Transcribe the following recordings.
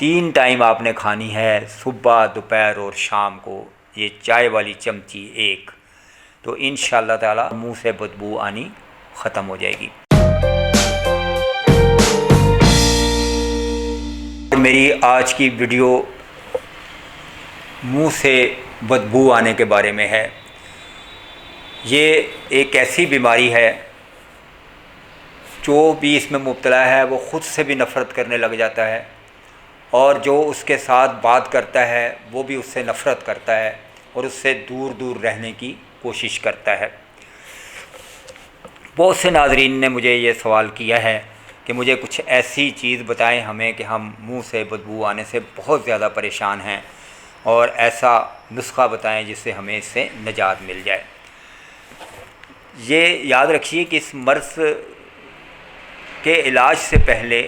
3 time आपने खानी है, सुबह, दोपहर और शाम को, ये चाय वाली चमची एक। तो इंशाअल्लाह ताला मुंह से बदबू आनी ख़त्म हो जाएगी। मेरी आज की वीडियो मुंह से बदबू आने के बारे में है। ये एक ऐसी बीमारी है जो भी इसमें मुब्तला है वो ख़ुद से भी नफ़रत करने लग जाता है, और जो उसके साथ बात करता है वो भी उससे नफ़रत करता है और उससे दूर दूर रहने की कोशिश करता है। बहुत से नाज़रीन ने मुझे ये सवाल किया है कि मुझे कुछ ऐसी चीज़ बताएं हमें कि हम मुंह से बदबू आने से बहुत ज़्यादा परेशान हैं, और ऐसा नुस्खा बताएं जिससे हमें इससे निजात मिल जाए। ये याद रखिए कि इस मर्ज़ के इलाज से पहले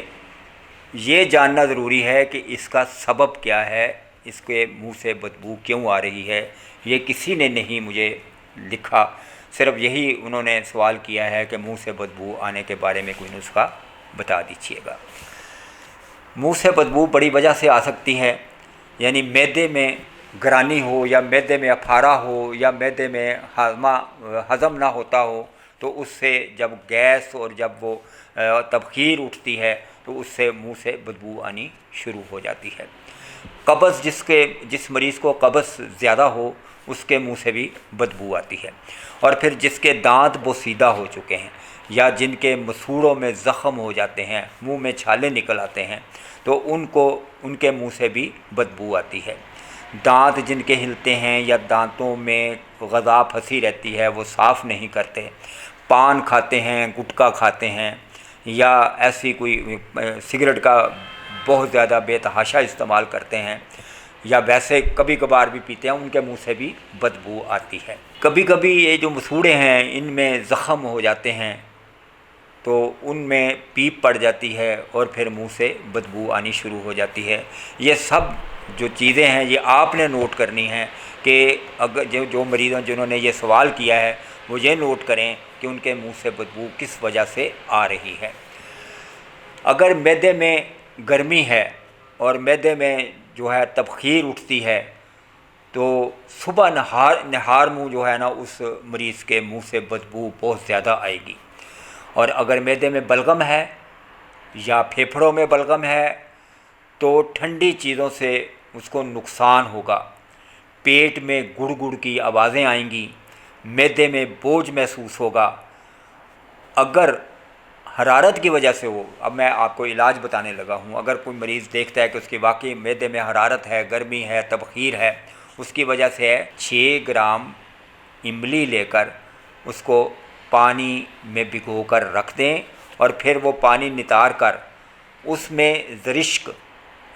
ये जानना ज़रूरी है कि इसका सबब क्या है, इसके मुंह से बदबू क्यों आ रही है। ये किसी ने नहीं मुझे लिखा, सिर्फ यही उन्होंने सवाल किया है कि मुंह से बदबू आने के बारे में कोई नुस्खा बता दीजिएगा। मुंह से बदबू बड़ी वजह से आ सकती है, यानी मैदे में गरानी हो, या मैदे में अफारा हो, या मैदे में हज़म ना होता हो, तो उससे जब गैस और जब वो तबखीर उठती है तो उससे मुंह से बदबू आनी शुरू हो जाती है। कब्ज़ जिस मरीज़ को कब्ज़ ज़्यादा हो उसके मुंह से भी बदबू आती है। और फिर जिसके दांत बोसीदा हो चुके हैं, या जिनके मसूड़ों में ज़ख़म हो जाते हैं, मुंह में छाले निकल आते हैं, तो उनके मुंह से भी बदबू आती है। दांत जिनके हिलते हैं या दांतों में ग़ज़ा फंसी रहती है, वो साफ़ नहीं करते, पान खाते हैं, गुटखा खाते हैं, या ऐसी कोई सिगरेट का बहुत ज़्यादा बेतहाशा इस्तेमाल करते हैं, या वैसे कभी कभार भी पीते हैं, उनके मुंह से भी बदबू आती है। कभी कभी ये जो मसूड़े हैं इनमें ज़ख़म हो जाते हैं तो उनमें पीप पड़ जाती है और फिर मुंह से बदबू आनी शुरू हो जाती है। ये सब जो चीज़ें हैं ये आपने नोट करनी हैं कि अगर जो मरीज़ों जिन्होंने ये सवाल किया है वो ये नोट करें कि उनके मुंह से बदबू किस वजह से आ रही है। अगर मैदे में गर्मी है और मैदे में जो है तबखीर उठती है, तो सुबह नहार मुँह जो है ना, उस मरीज़ के मुंह से बदबू बहुत ज़्यादा आएगी। और अगर मैदे में बलगम है या फेफड़ों में बलगम है तो ठंडी चीज़ों से उसको नुकसान होगा। पेट में गुड़ गुड़ की आवाज़ें आएंगी, मैदे में बोझ महसूस होगा। अगर हरारत की वजह से हो, अब मैं आपको इलाज बताने लगा हूँ, अगर कोई मरीज़ देखता है कि उसकी वाकई मैदे में हरारत है, गर्मी है, तबखीर है, उसकी वजह से है, 6 ग्राम इमली लेकर उसको पानी में भिगोकर रख दें, और फिर वो पानी नितार कर उसमें ज़रिश्क,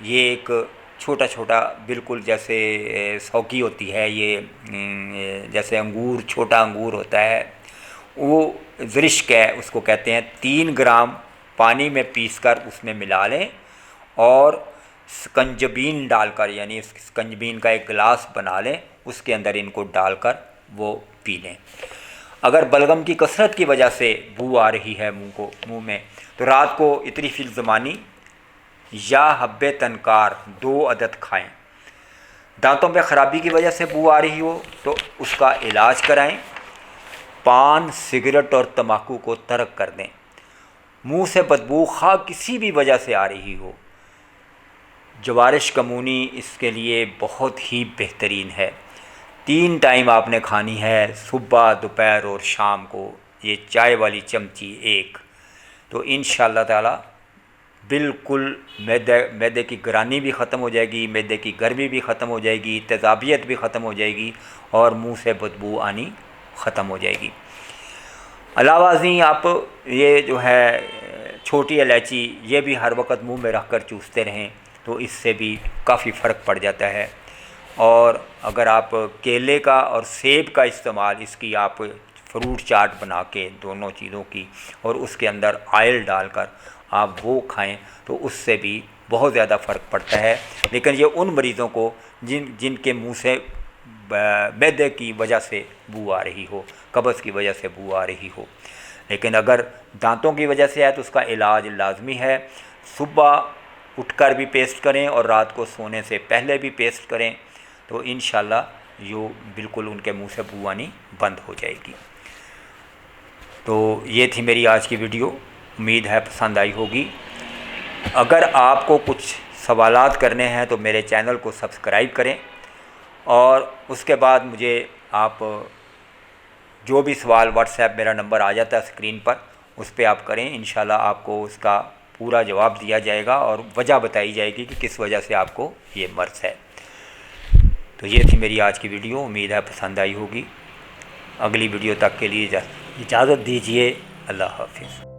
ये एक छोटा छोटा बिल्कुल जैसे सौकी होती है, ये जैसे अंगूर, छोटा अंगूर होता है, वो ज़रिश्क है, उसको कहते हैं, 3 ग्राम पानी में पीसकर उसमें मिला लें और स्कंजबीन डालकर, यानी स्कंजबीन का एक गिलास बना लें, उसके अंदर इनको डालकर वो पी लें। अगर बलगम की कसरत की वजह से बू आ रही है मुंह में, तो रात को इतनी फिल ज़मानी या हब्बे तनकार 2 अदद खाएं। दांतों में ख़राबी की वजह से बू आ रही हो तो उसका इलाज कराएं। पान, सिगरेट और तम्बाकू को तर्क कर दें। मुंह से बदबू खा किसी भी वजह से आ रही हो, जवारिश कमूनी इसके लिए बहुत ही बेहतरीन है। 3 टाइम आपने खानी है, सुबह, दोपहर और शाम को, ये चाय वाली चमची एक। तो इंशाअल्लाह ताला बिल्कुल मैदे की गरानी भी ख़त्म हो जाएगी, मैदे की गर्मी भी ख़त्म हो जाएगी, तेज़ाबियत भी ख़त्म हो जाएगी, और मुंह से बदबू आनी ख़त्म हो जाएगी। अलावाज़ी आप ये जो है छोटी इलायची, ये भी हर वक्त मुंह में रख कर चूसते रहें तो इससे भी काफ़ी फ़र्क पड़ जाता है। और अगर आप केले का और सेब का इस्तेमाल, इसकी आप फ्रूट चाट बना के दोनों चीज़ों की, और उसके अंदर ऑयल डालकर आप वो खाएं तो उससे भी बहुत ज़्यादा फ़र्क पड़ता है। लेकिन ये उन मरीज़ों को जिनके मुंह से मैदे की वजह से बू आ रही हो, कब्ज़ की वजह से बू आ रही हो। लेकिन अगर दांतों की वजह से है तो उसका इलाज लाजमी है। सुबह उठकर भी पेस्ट करें और रात को सोने से पहले भी पेस्ट करें, तो इंशाल्लाह यो बिल्कुल उनके मुंह से बू आनी बंद हो जाएगी। तो ये थी मेरी आज की वीडियो, उम्मीद है पसंद आई होगी। अगर आपको कुछ सवालात करने हैं तो मेरे चैनल को सब्सक्राइब करें, और उसके बाद मुझे आप जो भी सवाल, व्हाट्सएप मेरा नंबर आ जाता है स्क्रीन पर, उस पर आप करें। इंशाल्लाह आपको उसका पूरा जवाब दिया जाएगा और वजह बताई जाएगी कि किस वजह से आपको ये मर्ज़ है। तो ये थी मेरी आज की वीडियो, उम्मीद है पसंद आई होगी। अगली वीडियो तक के लिए इजाज़त दीजिए। अल्लाह हाफिज़।